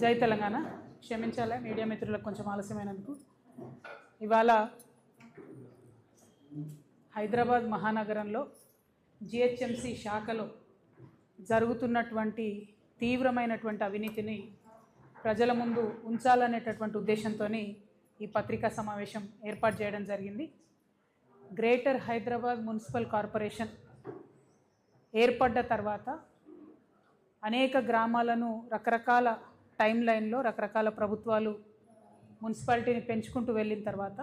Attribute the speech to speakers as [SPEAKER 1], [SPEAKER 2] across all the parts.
[SPEAKER 1] జై తెలంగాణ. క్షమించాలి మీడియా మిత్రులకు కొంచెం ఆలస్యమైనందుకు. ఇవాళ హైదరాబాద్ మహానగరంలో జిహెచ్ఎంసి శాఖలో జరుగుతున్నటువంటి తీవ్రమైనటువంటి అవినీతిని ప్రజల ముందు ఉంచాలనేటటువంటి ఉద్దేశంతో ఈ పత్రికా సమావేశం ఏర్పాటు చేయడం జరిగింది. గ్రేటర్ హైదరాబాద్ మున్సిపల్ కార్పొరేషన్ ఏర్పడ్డ తర్వాత అనేక గ్రామాలను రకరకాల టైం లైన్లో రకరకాల ప్రభుత్వాలు మున్సిపాలిటీని పెంచుకుంటూ వెళ్ళిన తర్వాత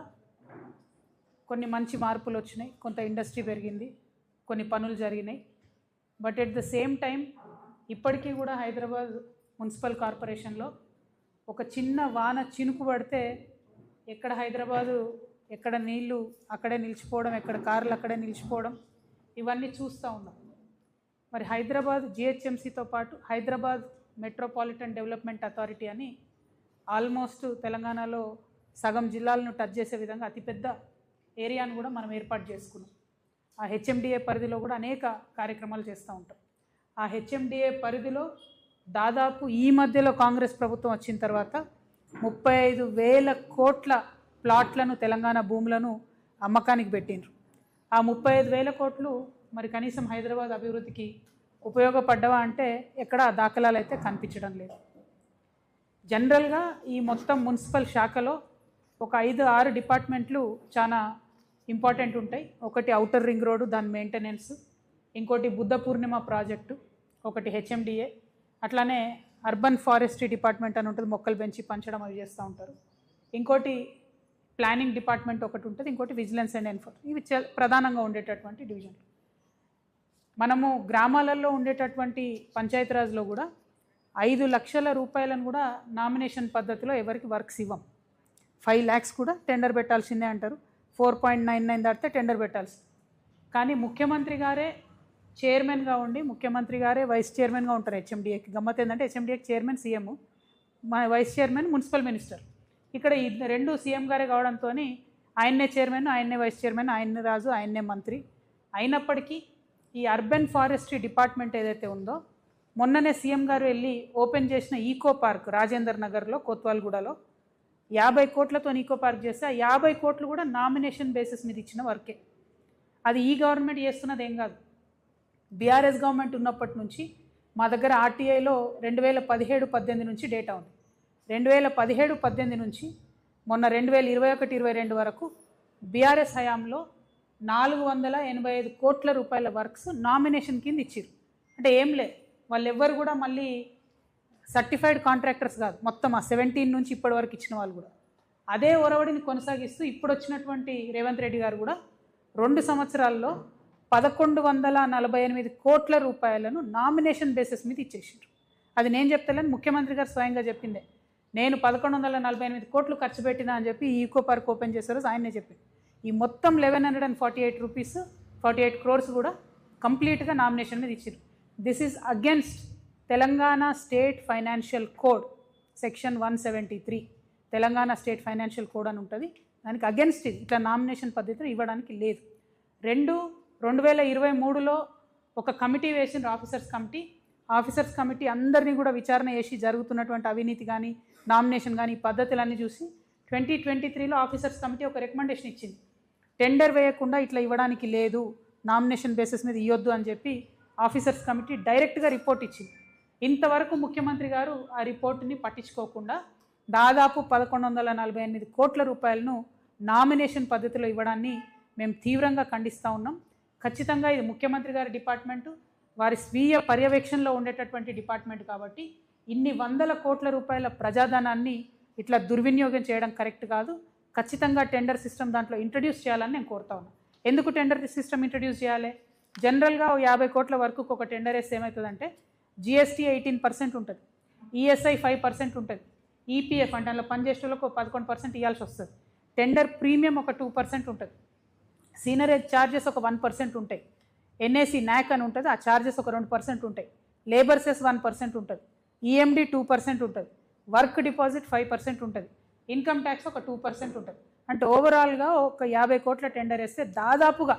[SPEAKER 1] కొన్ని మంచి మార్పులు వచ్చినాయి, కొంత ఇండస్ట్రీ పెరిగింది, కొన్ని పనులు జరిగినాయి. But at the same time ఇప్పటికీ కూడా హైదరాబాద్ మున్సిపల్ కార్పొరేషన్లో ఒక చిన్న వాన చినుకు పడితే ఎక్కడ హైదరాబాదు ఎక్కడ నీళ్లు అక్కడే నిలిచిపోవడం, ఎక్కడ కార్లు అక్కడే నిలిచిపోవడం, ఇవన్నీ చూస్తూ ఉన్నాం. మరి హైదరాబాద్ జిహెచ్ఎంసీతో పాటు హైదరాబాద్ మెట్రోపాలిటన్ డెవలప్మెంట్ అథారిటీ అని ఆల్మోస్ట్ తెలంగాణలో సగం జిల్లాలను టచ్ చేసే విధంగా అతిపెద్ద ఏరియాను కూడా మనం ఏర్పాటు చేసుకున్నాం. ఆ హెచ్ఎండిఏ పరిధిలో కూడా అనేక కార్యక్రమాలు చేస్తూ ఉంటాం. ఆ హెచ్ఎండిఏ పరిధిలో దాదాపు ఈ మధ్యలో కాంగ్రెస్ ప్రభుత్వం వచ్చిన తర్వాత 35,000 కోట్ల ప్లాట్లను తెలంగాణ భూములను అమ్మకానికి పెట్టిండ్రు. ఆ 35,000 కోట్లు మరి కనీసం హైదరాబాద్ అభివృద్ధికి ఉపయోగపడ్డవా అంటే ఎక్కడ దాఖలాలు అయితే కనిపించడం లేదు. జనరల్గా ఈ మొత్తం మున్సిపల్ శాఖలో ఒక 5-6 డిపార్ట్మెంట్లు చాలా ఇంపార్టెంట్ ఉంటాయి. ఒకటి ఔటర్ రింగ్ రోడ్డు, దాని మెయింటెనెన్స్, ఇంకోటి బుద్ధ పూర్ణిమ ప్రాజెక్టు, ఒకటి హెచ్ఎండిఏ, అట్లానే అర్బన్ ఫారెస్ట్రీ డిపార్ట్మెంట్ అని ఉంటుంది, మొక్కలు పెంచి పంచడం అవి చేస్తూ ఉంటారు. ఇంకోటి ప్లానింగ్ డిపార్ట్మెంట్ ఒకటి ఉంటుంది, ఇంకోటి విజిలెన్స్ అండ్ ఎన్ఫోర్స్మెంట్. ఇవి ప్రధానంగా ఉండేటటువంటి డివిజన్లు. మనము గ్రామాలలో ఉండేటటువంటి పంచాయతీరాజ్లో కూడా 5 లక్షల రూపాయలను కూడా నామినేషన్ పద్ధతిలో ఎవరికి వర్క్స్ ఇవ్వం. 5 lakhs కూడా టెండర్ పెట్టాల్సిందే అంటారు. 4.99 దాటితే టెండర్ పెట్టాల్సి. కానీ ముఖ్యమంత్రి గారే చైర్మన్గా ఉండి ముఖ్యమంత్రి గారే వైస్ చైర్మన్గా ఉంటారు హెచ్ఎండిఏకి. గమ్మత్ ఏంటంటే హెచ్ఎండిఏకి చైర్మన్ సీఎం, మా వైస్ చైర్మన్ మున్సిపల్ మినిస్టర్. ఇక్కడ ఈ రెండు సీఎం గారే కావడంతో ఆయన్నే చైర్మన్, ఆయన్నే వైస్ చైర్మన్, ఆయన్నే రాజు, ఆయన్నే మంత్రి. అయినప్పటికీ ఈ అర్బన్ ఫారెస్ట్రీ డిపార్ట్మెంట్ ఏదైతే ఉందో, మొన్ననే సీఎం గారు వెళ్ళి ఓపెన్ చేసిన ఈకో పార్క్ రాజేందర్ నగర్లో కోత్వాల్గూడలో 50 కోట్లతో ఈకో పార్క్ చేస్తే ఆ 50 కోట్లు కూడా నామినేషన్ బేసిస్ మీద ఇచ్చిన వర్కే. అది ఈ గవర్నమెంట్ చేస్తున్నది ఏం కాదు. బీఆర్ఎస్ గవర్నమెంట్ ఉన్నప్పటి నుంచి మా దగ్గర ఆర్టీఐలో 2017-18 నుంచి డేటా ఉంది. 2017-18 నుంచి మొన్న 2021-22 వరకు బీఆర్ఎస్ హయాంలో 485 కోట్ల రూపాయల వర్క్స్ నామినేషన్ కింద ఇచ్చారు. అంటే ఏం లేదు, వాళ్ళు ఎవ్వరు కూడా మళ్ళీ సర్టిఫైడ్ కాంట్రాక్టర్స్ కాదు, మొత్తం ఆ 17 నుంచి ఇప్పటి వరకు ఇచ్చిన వాళ్ళు కూడా అదే ఒరవడిని కొనసాగిస్తూ ఇప్పుడు వచ్చినటువంటి రేవంత్ రెడ్డి గారు కూడా 2 సంవత్సరాల్లో 1,148 కోట్ల రూపాయలను నామినేషన్ బేసిస్ మీద ఇచ్చేసారు. అది నేను చెప్తలేను, ముఖ్యమంత్రి గారు స్వయంగా చెప్పిందే. నేను 1,148 కోట్లు ఖర్చు పెట్టినా అని చెప్పి ఈకో పార్క్ ఓపెన్ చేశారు, ఆయనే చెప్పింది. ఈ మొత్తం 1,148 crores కూడా కంప్లీట్గా నామినేషన్ మీద ఇచ్చారు. This is against Telangana state financial code section 173. Telangana state financial code అని ఉంటుంది, దానికి అగెన్స్ట్ ఇది. ఇట్లా నామినేషన్ పద్ధతిలో ఇవ్వడానికి లేదు. 2023లో ఒక కమిటీ వేసిన ఆఫీసర్స్ కమిటీ అందరినీ కూడా విచారణ చేసి జరుగుతున్నటువంటి అవినీతి కానీ నామినేషన్ కానీ పద్ధతులన్నీ చూసి 2023లో ఆఫీసర్స్ కమిటీ ఒక రికమెండేషన్ ఇచ్చింది. టెండర్ వేయకుండా ఇట్లా ఇవ్వడానికి లేదు, నామినేషన్ బేసిస్ మీద ఇవ్వద్దు అని చెప్పి ఆఫీసర్స్ కమిటీ డైరెక్ట్గా రిపోర్ట్ ఇచ్చింది. ఇంతవరకు ముఖ్యమంత్రి గారు ఆ రిపోర్టుని పట్టించుకోకుండా దాదాపు 1,148 కోట్ల రూపాయలను నామినేషన్ పద్ధతిలో ఇవ్వడాన్ని మేము తీవ్రంగా ఖండిస్తూ ఉన్నాం. ఖచ్చితంగా ఇది ముఖ్యమంత్రి గారి డిపార్ట్మెంటు, వారి స్వీయ పర్యవేక్షణలో ఉండేటటువంటి డిపార్ట్మెంట్ కాబట్టి ఇన్ని 100 కోట్ల రూపాయల ప్రజాధనాన్ని ఇట్లా దుర్వినియోగం చేయడం కరెక్ట్ కాదు. ఖచ్చితంగా టెండర్ సిస్టమ్ దాంట్లో ఇంట్రడ్యూస్ చేయాలని నేను కోరుతా ఉన్నాను. ఎందుకు టెండర్ సిస్టమ్ ఇంట్రడ్యూస్ చేయాలి? జనరల్గా 50 కోట్ల వరకు ఒక టెండర్ వేస్తే ఏమవుతుందంటే జిఎస్టీ 18% ఉంటుంది, ఈఎస్ఐ 5% ఉంటుంది, ఈపీఎఫ్ అంటే అందులో పనిచేసేలకు 11% ఇవ్వాల్సి వస్తుంది, టెండర్ ప్రీమియం ఒక 2% ఉంటుంది, సీనరేజ్ ఛార్జెస్ ఒక 1% ఉంటాయి, ఎన్ఏసి న్యాక్ అని ఉంటుంది, ఆ ఛార్జెస్ ఒక 2% ఉంటాయి, లేబర్ సెస్ 1% ఉంటుంది, ఈఎండి 2% ఉంటుంది, వర్క్ డిపాజిట్ 5% ఉంటుంది, ఇన్కమ్ ట్యాక్స్ ఒక 2% ఉంటుంది. అంటే ఓవరాల్గా ఒక 50 కోట్ల టెండర్ వేస్తే దాదాపుగా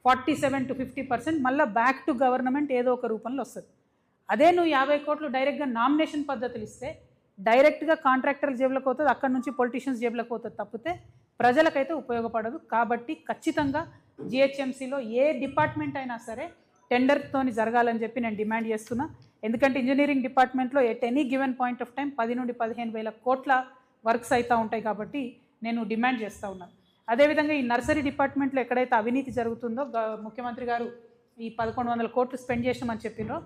[SPEAKER 1] 47 to 50% మళ్ళీ బ్యాక్ టు గవర్నమెంట్ ఏదో ఒక రూపంలో వస్తుంది. అదే నువ్వు 50 కోట్లు డైరెక్ట్గా నామినేషన్ పద్ధతులు ఇస్తే డైరెక్ట్గా కాంట్రాక్టర్ జేబులకు అవుతుంది, అక్కడ నుంచి పొలిటీషియన్స్ జేబులకు అవుతుంది తప్పితే ప్రజలకైతే ఉపయోగపడదు. కాబట్టి ఖచ్చితంగా జిహెచ్ఎంసీలో ఏ డిపార్ట్మెంట్ అయినా సరే టెండర్తోని జరగాలని చెప్పి నేను డిమాండ్ చేస్తున్నా. ఎందుకంటే ఇంజనీరింగ్ డిపార్ట్మెంట్లో at any given point of time 10 నుండి 15,000 కోట్ల వర్క్స్ అవుతూ ఉంటాయి. కాబట్టి నేను డిమాండ్ చేస్తూ ఉన్నాను. అదేవిధంగా ఈ నర్సరీ డిపార్ట్మెంట్లో ఎక్కడైతే అవినీతి జరుగుతుందో ముఖ్యమంత్రి గారు ఈ 1100 కోట్లు స్పెండ్ చేసినామని చెప్పినో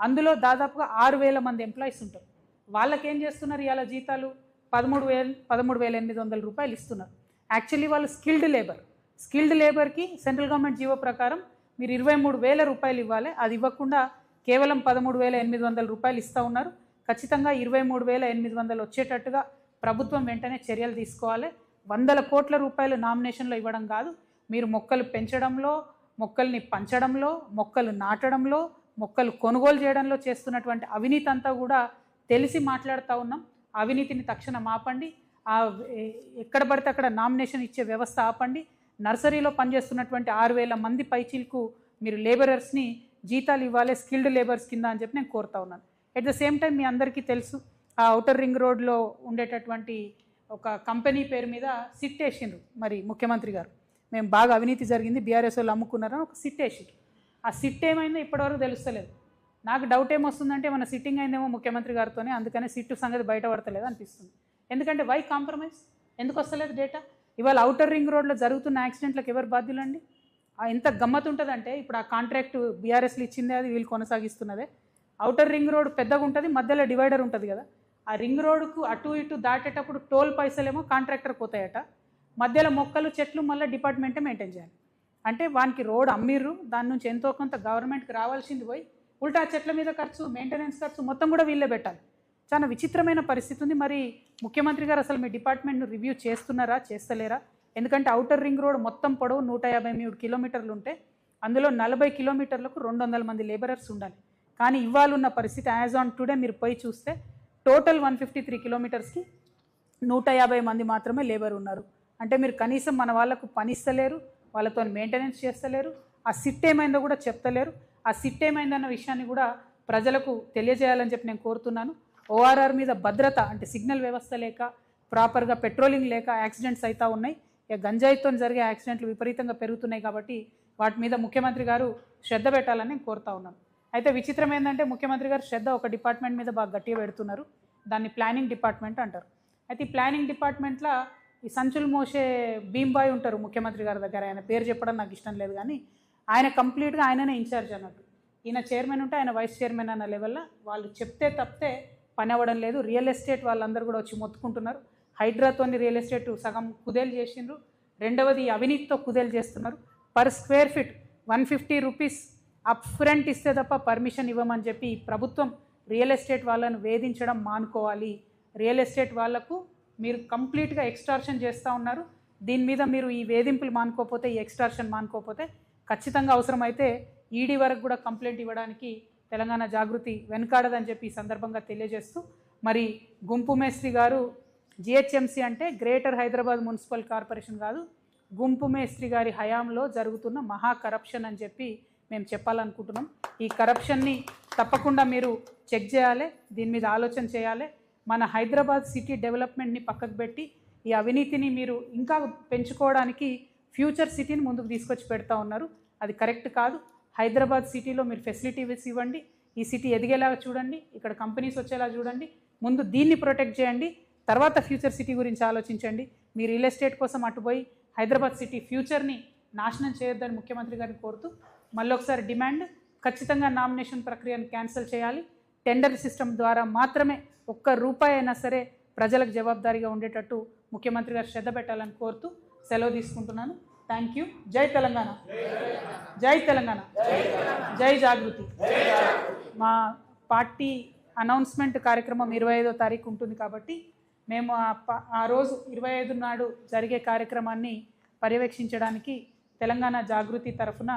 [SPEAKER 1] అందులో దాదాపుగా 6,000 మంది ఎంప్లాయీస్ ఉంటారు. వాళ్ళకి ఏం చేస్తున్నారు? ఇవాళ జీతాలు 13,800 రూపాయలు ఇస్తున్నారు. యాక్చువల్లీ వాళ్ళు స్కిల్డ్ లేబర్కి సెంట్రల్ గవర్నమెంట్ జీవో ప్రకారం మీరు 23,000 రూపాయలు ఇవ్వాలి. అది ఇవ్వకుండా కేవలం 13,800 రూపాయలు ఇస్తూ ఉన్నారు. ఖచ్చితంగా 23,800 వచ్చేటట్టుగా ప్రభుత్వం వెంటనే చర్యలు తీసుకోవాలి. 100 కోట్ల రూపాయలు నామినేషన్లో ఇవ్వడం కాదు, మీరు మొక్కలు పెంచడంలో, మొక్కల్ని పంచడంలో, మొక్కలు నాటడంలో, మొక్కలు కొనుగోలు చేయడంలో చేస్తున్నటువంటి అవినీతి అంతా కూడా తెలిసి మాట్లాడుతూ ఉన్నాం. అవినీతిని తక్షణం ఆపండి. ఎక్కడ పడితే అక్కడ నామినేషన్ ఇచ్చే వ్యవస్థ ఆపండి. నర్సరీలో పనిచేస్తున్నటువంటి 6,000 మంది పైచీలకు మీరు లేబరర్స్ని జీతాలు ఇవ్వాలి స్కిల్డ్ లేబర్స్ కింద అని చెప్పి నేను కోరుతా ఉన్నాను. ఎట్ ద సేమ్ టైం మీ అందరికీ తెలుసు, ఆ ఔటర్ రింగ్ రోడ్లో ఉండేటటువంటి ఒక కంపెనీ పేరు మీద సిట్ వేసిండ్రు మరి ముఖ్యమంత్రి గారు. మేము బాగా అవినీతి జరిగింది, బీఆర్ఎస్ వాళ్ళు అమ్ముకున్నారని ఒక సిట్ వేసిండ్రు. ఆ సిట్ ఏమైందో ఇప్పటివరకు తెలుస్తలేదు. నాకు డౌట్ ఏమొస్తుందంటే మన సిట్టింగ్ అయిందేమో ముఖ్యమంత్రి గారితోనే, అందుకనే సిట్టు సంగతి బయటపడతలేదు అనిపిస్తుంది. ఎందుకంటే వై కాంప్రమైజ్? ఎందుకు వస్తలేదు డేటా? ఇవాళ ఔటర్ రింగ్ రోడ్లో జరుగుతున్న యాక్సిడెంట్లకు ఎవరు బాధ్యులండి? ఎంత గమ్మత్ ఉంటుందంటే ఇప్పుడు ఆ కాంట్రాక్ట్ బీఆర్ఎస్లు ఇచ్చిందే, అది వీళ్ళు కొనసాగిస్తున్నదే. ఔటర్ రింగ్ రోడ్ పెద్దగా ఉంటుంది, మధ్యలో డివైడర్ ఉంటుంది కదా, ఆ రింగ్ రోడ్కు అటు ఇటు దాటేటప్పుడు టోల్ పైసలేమో కాంట్రాక్టర్ పోతాయట, మధ్యలో మొక్కలు చెట్లు మళ్ళీ డిపార్ట్మెంటే మెయింటైన్ చేయాలి. అంటే వానికి రోడ్ అమ్మిర్రు, దాని నుంచి ఎంతో కొంత గవర్నమెంట్కి రావాల్సింది పోయి ఉల్టా చెట్ల మీద ఖర్చు, మెయింటెనెన్స్ ఖర్చు మొత్తం కూడా వీళ్ళే పెట్టాలి. చాలా విచిత్రమైన పరిస్థితి ఉంది. మరి ముఖ్యమంత్రి గారు అసలు మీ డిపార్ట్మెంట్ను రివ్యూ చేస్తున్నారా, చేస్తలేరా? ఎందుకంటే ఔటర్ రింగ్ రోడ్ మొత్తం పొడవు 153 కిలోమీటర్లు ఉంటే అందులో 40 కిలోమీటర్లకు 200 మంది లేబరర్స్ ఉండాలి. కానీ ఇవాళ ఉన్న పరిస్థితి యాజ్ ఆన్ టుడే మీరు పోయి చూస్తే టోటల్ 153 కిలోమీటర్స్కి 150 మంది మాత్రమే లేబర్ ఉన్నారు. అంటే మీరు కనీసం మన వాళ్ళకు పనిస్తలేరు, వాళ్ళతో మెయింటెనెన్స్ చేస్తలేరు, ఆ సిట్ ఏమైందో కూడా చెప్తలేరు. ఆ సిట్ ఏమైందన్న విషయాన్ని కూడా ప్రజలకు తెలియజేయాలని చెప్పి నేను కోరుతున్నాను. ఓఆర్ఆర్ మీద భద్రత అంటే సిగ్నల్ వ్యవస్థ లేక, ప్రాపర్గా పెట్రోలింగ్ లేక యాక్సిడెంట్స్ అవుతూ ఉన్నాయి. ఇక గంజాయితో జరిగే యాక్సిడెంట్లు విపరీతంగా పెరుగుతున్నాయి. కాబట్టి వాటి మీద ముఖ్యమంత్రి గారు శ్రద్ధ పెట్టాలని నేను కోరుతా ఉన్నాను. అయితే విచిత్రం ఏంటంటే ముఖ్యమంత్రి గారు శ్రద్ధ ఒక డిపార్ట్మెంట్ మీద బాగా గట్టిగా పెడుతున్నారు, దాన్ని ప్లానింగ్ డిపార్ట్మెంట్ అంటారు. అయితే ఈ ప్లానింగ్ డిపార్ట్మెంట్లో ఈ సంచులు మోసే భీమ్బాయ్ ఉంటారు ముఖ్యమంత్రి గారి దగ్గర, ఆయన పేరు చెప్పడం నాకు ఇష్టం లేదు కానీ ఆయన కంప్లీట్గా ఆయననే ఇన్ఛార్జ్ అన్నట్టు. ఈయన చైర్మన్ ఉంటే ఆయన వైస్ చైర్మన్ అన్న లెవెల్లో వాళ్ళు చెప్తే తప్పితే పని అవ్వడం లేదు. రియల్ ఎస్టేట్ వాళ్ళందరూ కూడా వచ్చి మొత్తుకుంటున్నారు. హైడ్రాతోని రియల్ ఎస్టేట్ సగం కుదేలు చేసిండ్రు, రెండవది అవినీతితో కుదేలు చేస్తున్నారు. Per square feet 150 rupees up front ఇస్తే తప్ప పర్మిషన్ ఇవ్వమని చెప్పి ప్రభుత్వం రియల్ ఎస్టేట్ వాళ్ళను వేధించడం మానుకోవాలి. రియల్ ఎస్టేట్ వాళ్లకు మీరు కంప్లీట్గా ఎక్స్టార్షన్ చేస్తూ ఉన్నారు. దీని మీద మీరు ఈ వేధింపులు మానుకోకపోతే, ఈ ఎక్స్టార్షన్ మానుకోకపోతే ఖచ్చితంగా అవసరమైతే ఈడీ వరకు కూడా కంప్లైంట్ ఇవ్వడానికి తెలంగాణ జాగృతి వెనుకాడదని చెప్పి ఈ సందర్భంగా తెలియజేస్తూ, మరి గుంపు మేస్త్రి గారు జిహెచ్ఎంసీ అంటే గ్రేటర్ హైదరాబాద్ మున్సిపల్ కార్పొరేషన్ కాదు, గుంపు మేస్త్రి గారి హయాంలో జరుగుతున్న మహా కరప్షన్ అని చెప్పి మేము చెప్పాలనుకుంటున్నాం. ఈ కరప్షన్ని తప్పకుండా మీరు చెక్ చేయాలి, దీని మీద ఆలోచన చేయాలి. మన హైదరాబాద్ సిటీ డెవలప్మెంట్ని పక్కకు పెట్టి ఈ అవినీతిని మీరు ఇంకా పెంచుకోవడానికి ఫ్యూచర్ సిటీని ముందుకు తీసుకొచ్చి పెడతా ఉన్నారు. అది కరెక్ట్ కాదు. హైదరాబాద్ సిటీలో మీరు ఫెసిలిటీస్ ఇవ్వండి, ఈ సిటీ ఎదిగేలాగా చూడండి, ఇక్కడ కంపెనీస్ వచ్చేలా చూడండి. ముందు దీన్ని ప్రొటెక్ట్ చేయండి, తర్వాత ఫ్యూచర్ సిటీ గురించి ఆలోచించండి. మీ రియల్ ఎస్టేట్ కోసం అటుపోయి హైదరాబాద్ సిటీ ఫ్యూచర్ని నాశనం చేయొద్దని ముఖ్యమంత్రి గారిని కోరుతూ మళ్ళొకసారి డిమాండ్, ఖచ్చితంగా నామినేషన్ ప్రక్రియను క్యాన్సిల్ చేయాలి. టెండర్ సిస్టమ్ ద్వారా మాత్రమే ₹1 అయినా సరే ప్రజలకు జవాబుదారీగా ఉండేటట్టు ముఖ్యమంత్రి గారు శ్రద్ధ పెట్టాలని కోరుతూ సెలవు తీసుకుంటున్నాను. Thank you. జై తెలంగాణ, జై తెలంగాణ, జై జాగృతి. మా పార్టీ అనౌన్స్మెంట్ కార్యక్రమం 25వ తారీఖు ఉంటుంది కాబట్టి మేము ఆ రోజు 25 నాడు జరిగే కార్యక్రమాన్ని పర్యవేక్షించడానికి తెలంగాణ జాగృతి తరఫున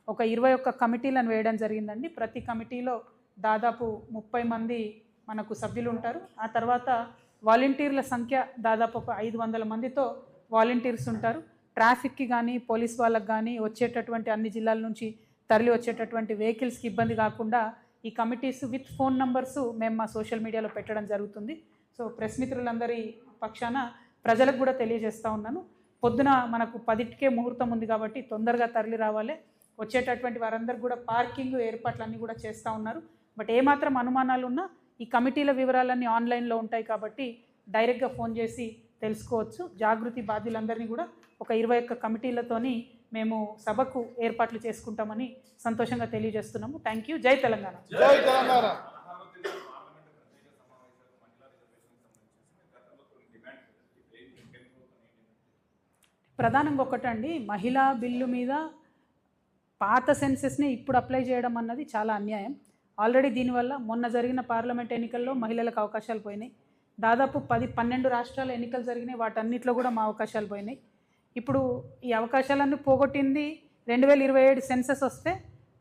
[SPEAKER 1] ఒక 21 కమిటీలను వేయడం జరిగిందండి. ప్రతి కమిటీలో దాదాపు 30 మంది మనకు సభ్యులు ఉంటారు. ఆ తర్వాత వాలంటీర్ల సంఖ్య దాదాపు ఒక 500 మందితో వాలంటీర్స్ ఉంటారు. ట్రాఫిక్కి కానీ పోలీస్ వాళ్ళకి కానీ వచ్చేటటువంటి అన్ని జిల్లాల నుంచి తరలి వచ్చేటటువంటి వెహికల్స్కి ఇబ్బంది కాకుండా ఈ కమిటీస్ విత్ ఫోన్ నంబర్స్ మేము మా సోషల్ మీడియాలో పెట్టడం జరుగుతుంది. సో ప్రెస్ మిత్రులందరి పక్షాన ప్రజలకు కూడా తెలియజేస్తూ ఉన్నాను. పొద్దున మనకు 10కే ముహూర్తం ఉంది కాబట్టి తొందరగా తరలి రావాలి. వచ్చేటటువంటి వారందరూ కూడా పార్కింగ్ ఏర్పాట్లన్నీ కూడా చేస్తూ ఉన్నారు. బట్ ఏమాత్రం అనుమానాలు ఉన్నా ఈ కమిటీల వివరాలన్నీ ఆన్లైన్లో ఉంటాయి కాబట్టి డైరెక్ట్గా ఫోన్ చేసి తెలుసుకోవచ్చు. జాగృతి బాధ్యులందరినీ కూడా ఒక 21 కమిటీలతోని మేము సభకు ఏర్పాట్లు చేసుకుంటామని సంతోషంగా తెలియజేస్తున్నాము. Thank you. జై తెలంగాణ.
[SPEAKER 2] జై తెలంగాణ.
[SPEAKER 1] ప్రధానంగా ఒకటండి, మహిళా బిల్లు మీద పాత సెన్సెస్ని ఇప్పుడు అప్లై చేయడం అన్నది చాలా అన్యాయం. ఆల్రెడీ దీనివల్ల మొన్న జరిగిన పార్లమెంట్ ఎన్నికల్లో మహిళలకు అవకాశాలు పోయినాయి. దాదాపు 10-12 రాష్ట్రాల ఎన్నికలు జరిగినాయి, వాటన్నిటిలో కూడా మా అవకాశాలు పోయినాయి. ఇప్పుడు ఈ అవకాశాలన్నీ పోగొట్టింది 2027 సెన్సెస్ వస్తే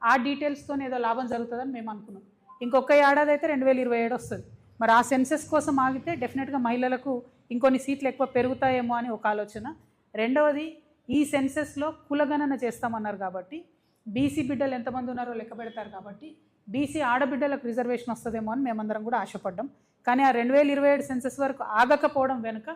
[SPEAKER 1] ఆ డీటెయిల్స్తో ఏదో లాభం జరుగుతుందని మేము అనుకున్నాం. ఇంకొక ఏడాది అయితే 2027 వస్తుంది. మరి ఆ సెన్సెస్ కోసం ఆగితే డెఫినెట్గా మహిళలకు ఇంకొన్ని సీట్లు ఎక్కువ పెరుగుతాయేమో అని ఒక ఆలోచన. రెండవది, ఈ సెన్సెస్లో కులగణన చేస్తామన్నారు కాబట్టి బీసీ బిడ్డలు ఎంతమంది ఉన్నారో లెక్క పెడతారు కాబట్టి బీసీ ఆడబిడ్డలకు రిజర్వేషన్ వస్తుందేమో అని మేమందరం కూడా ఆశపడ్డాం. కానీ ఆ 2027 సెన్సెస్ వరకు ఆగకపోవడం వెనుక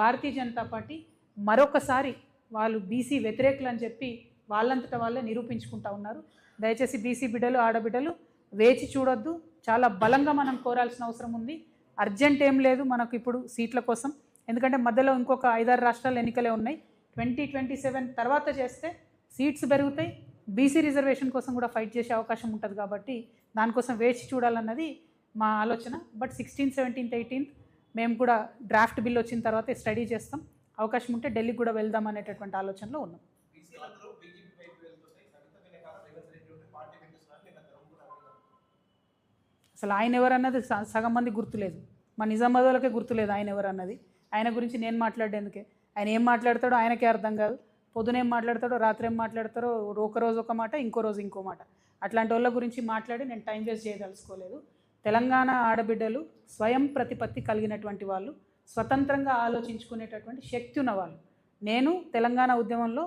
[SPEAKER 1] భారతీయ జనతా పార్టీ మరొకసారి వాళ్ళు బీసీ వ్యతిరేకులు అని చెప్పి వాళ్ళంతటా వాళ్ళే నిరూపించుకుంటా ఉన్నారు. దయచేసి బీసీ బిడ్డలు ఆడబిడ్డలు వేచి చూడొద్దు. చాలా బలంగా మనం కోరాల్సిన అవసరం ఉంది. అర్జెంట్ ఏం లేదు మనకు ఇప్పుడు సీట్ల కోసం, ఎందుకంటే మధ్యలో ఇంకొక 5-6 రాష్ట్రాల ఎన్నికలే ఉన్నాయి. 2027 తర్వాత చేస్తే సీట్స్ పెరుగుతాయి, బీసీ రిజర్వేషన్ కోసం కూడా ఫైట్ చేసే అవకాశం ఉంటుంది కాబట్టి దానికోసం వేచి చూడాలన్నది మా ఆలోచన. బట్ 16th, 17th, 18th మేము కూడా డ్రాఫ్ట్ బిల్ వచ్చిన తర్వాత స్టడీ చేస్తాం. అవకాశం ఉంటే ఢిల్లీకి కూడా వెళ్దాం అనేటటువంటి ఆలోచనలో ఉన్నాం. అసలు ఆయన ఎవరన్నది సగం మంది గుర్తులేదు. మా నిజామాబాద్ వాళ్ళకే గుర్తులేదు ఆయన ఎవరన్నది. ఆయన గురించి నేను మాట్లాడేందుకే, ఆయన ఏం మాట్లాడతాడో ఆయనకే అర్థం కాదు. పొద్దున ఏం మాట్లాడతాడో రాత్రి ఏం మాట్లాడతారో, ఒక రోజు ఒక మాట, ఇంకో రోజు ఇంకో మాట. అట్లాంటి వాళ్ళ గురించి మాట్లాడి నేను టైం వేస్ట్ చేయదలుచుకోలేదు. తెలంగాణ ఆడబిడ్డలు స్వయం ప్రతిపత్తి కలిగినటువంటి వాళ్ళు, స్వతంత్రంగా ఆలోచించుకునేటటువంటి శక్తి ఉన్నవాళ్ళు. నేను తెలంగాణ ఉద్యమంలో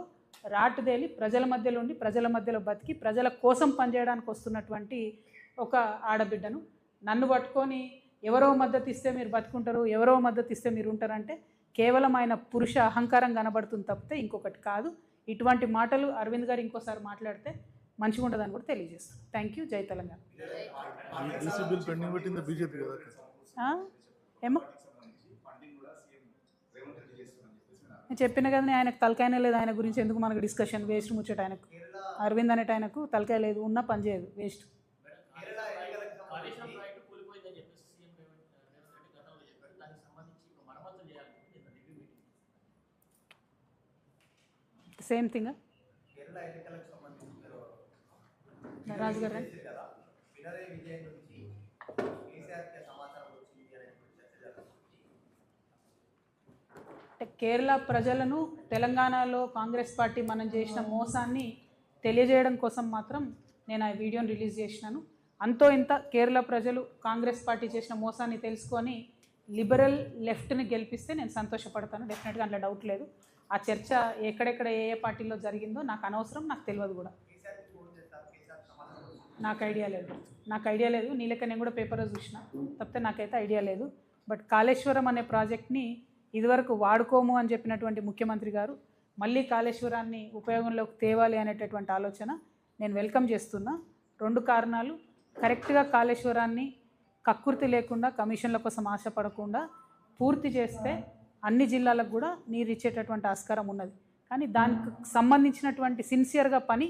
[SPEAKER 1] రాటుదేలి ప్రజల మధ్యలో ఉండి ప్రజల మధ్యలో బతికి ప్రజల కోసం పనిచేయడానికి వస్తున్నటువంటి ఒక ఆడబిడ్డను. నన్ను పట్టుకొని ఎవరో మద్దతు ఇస్తే మీరు బతుకుంటారు, ఎవరో మద్దతు ఇస్తే మీరు ఉంటారంటే కేవలం ఆయన పురుష అహంకారం కనబడుతుంది తప్పితే ఇంకొకటి కాదు. ఇటువంటి మాటలు అరవింద్ గారు ఇంకోసారి మాట్లాడితే మంచిగా ఉంటుందని కూడా తెలియజేస్తాను. Thank you. జై తెలంగాణ. ఏమో నేను చెప్పిన కదా, ఆయనకు తలకాయనే లేదు. ఆయన గురించి ఎందుకు మనకు డిస్కషన్, వేస్ట్ ముచ్చట. ఆయనకు అరవింద్ అనేట ఆయనకు తలకాయ లేదు, ఉన్నా పని చేయదు, వేస్ట్. సేమ్ థింగ్ రాజు గారు కేరళ ప్రజలను తెలంగాణలో కాంగ్రెస్ పార్టీ మనం చేసిన మోసాన్ని తెలియజేయడం కోసం మాత్రం నేను ఆ వీడియోని రిలీజ్ చేసినాను. అంతో ఇంత కేరళ ప్రజలు కాంగ్రెస్ పార్టీ చేసిన మోసాన్ని తెలుసుకొని లిబరల్ లెఫ్ట్ని గెలిపిస్తే నేను సంతోషపడతాను. డెఫినెట్గా అందులో డౌట్ లేదు. ఆ చర్చ ఎక్కడెక్కడ ఏ పార్టీలో జరిగిందో నాకు అనవసరం, నాకు తెలియదు కూడా. నాకు ఐడియా లేదు. నీ లెక్క నేను కూడా పేపర్లో చూసిన తప్పితే నాకైతే ఐడియా లేదు. బట్ కాళేశ్వరం అనే ప్రాజెక్ట్ని ఇదివరకు వాడుకోము అని చెప్పినటువంటి ముఖ్యమంత్రి గారు మళ్ళీ కాళేశ్వరాన్ని ఉపయోగంలోకి తేవాలి అనేటటువంటి ఆలోచన నేను వెల్కమ్ చేస్తున్నా. 2 కారణాలు. కరెక్ట్గా కాళేశ్వరాన్ని కక్కుర్తి లేకుండా, కమిషన్ల కోసం ఆశపడకుండా పూర్తి చేస్తే అన్ని జిల్లాలకు కూడా నీరు ఇచ్చేటటువంటి ఆస్కారం ఉన్నది. కానీ దానికి సంబంధించినటువంటి సిన్సియర్గా పని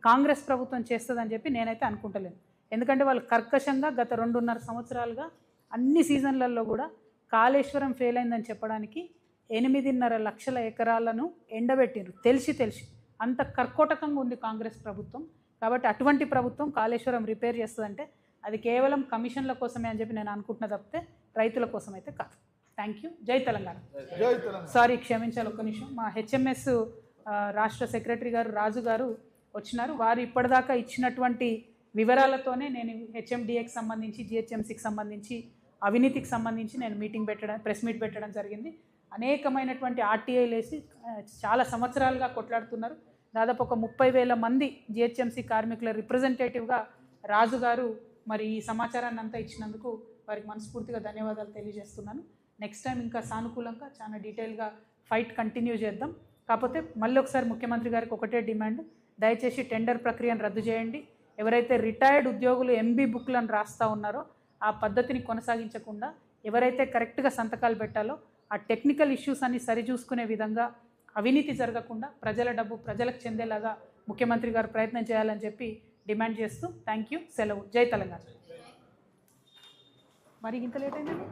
[SPEAKER 1] కాంగ్రెస్ ప్రభుత్వం చేస్తుందని చెప్పి నేనైతే అనుకుంటలేను. ఎందుకంటే వాళ్ళు కర్కశంగా గత 2.5 సంవత్సరాలుగా అన్ని సీజన్లలో కూడా కాళేశ్వరం ఫెయిల్ అయిందని చెప్పడానికి 8.5 లక్షల ఎకరాలను ఎండబెట్టిరు. తెలిసి అంత కర్కోటకంగా ఉంది కాంగ్రెస్ ప్రభుత్వం. కాబట్టి అటువంటి ప్రభుత్వం కాళేశ్వరం రిపేర్ చేస్తుందంటే అది కేవలం కమిషన్ల కోసమే అని చెప్పి నేను అనుకుంటున్నా తప్పితే రైతుల కోసం అయితే కాదు. Thank you. జై తెలంగాణ. సారీ, క్షమించాలి, ఒక్క నిమిషం. మా హెచ్ఎంఎస్ రాష్ట్ర సెక్రటరీ గారు రాజు గారు వచ్చినారు. వారు ఇప్పటిదాకా ఇచ్చినటువంటి వివరాలతోనే నేను హెచ్ఎండిఏకి సంబంధించి, జిహెచ్ఎంసీకి సంబంధించి, అవినీతికి సంబంధించి నేను ప్రెస్ మీట్ పెట్టడం జరిగింది. అనేకమైనటువంటి ఆర్టీఐలు వేసి చాలా సంవత్సరాలుగా కొట్లాడుతున్నారు. దాదాపు ఒక 30,000 మంది జిహెచ్ఎంసీ కార్మికుల రిప్రజెంటేటివ్గా రాజు గారు మరి ఈ సమాచారాన్ని అంతా ఇచ్చినందుకు వారికి మనస్ఫూర్తిగా ధన్యవాదాలు తెలియజేస్తున్నాను. నెక్స్ట్ టైం ఇంకా సానుకూలంగా చాలా డీటెయిల్గా ఫైట్ కంటిన్యూ చేద్దాం. కాకపోతే మళ్ళీ ఒకసారి ముఖ్యమంత్రి గారికి ఒకటే డిమాండ్, దయచేసి టెండర్ ప్రక్రియను రద్దు చేయండి. ఎవరైతే రిటైర్డ్ ఉద్యోగులు ఎంబీ బుక్లను రాస్తూ ఉన్నారో ఆ పద్ధతిని కొనసాగించకుండా ఎవరైతే కరెక్ట్గా సంతకాలు పెట్టాలో ఆ టెక్నికల్ ఇష్యూస్ అన్ని సరిచూసుకునే విధంగా అవినీతి జరగకుండా ప్రజల డబ్బు ప్రజలకు చెందేలాగా ముఖ్యమంత్రి గారు ప్రయత్నం చేయాలని చెప్పి డిమాండ్ చేస్తూ థ్యాంక్ యూ. సెలవు. జై తెలంగాణ. మరి ఇంత లేట్ అయిందండి.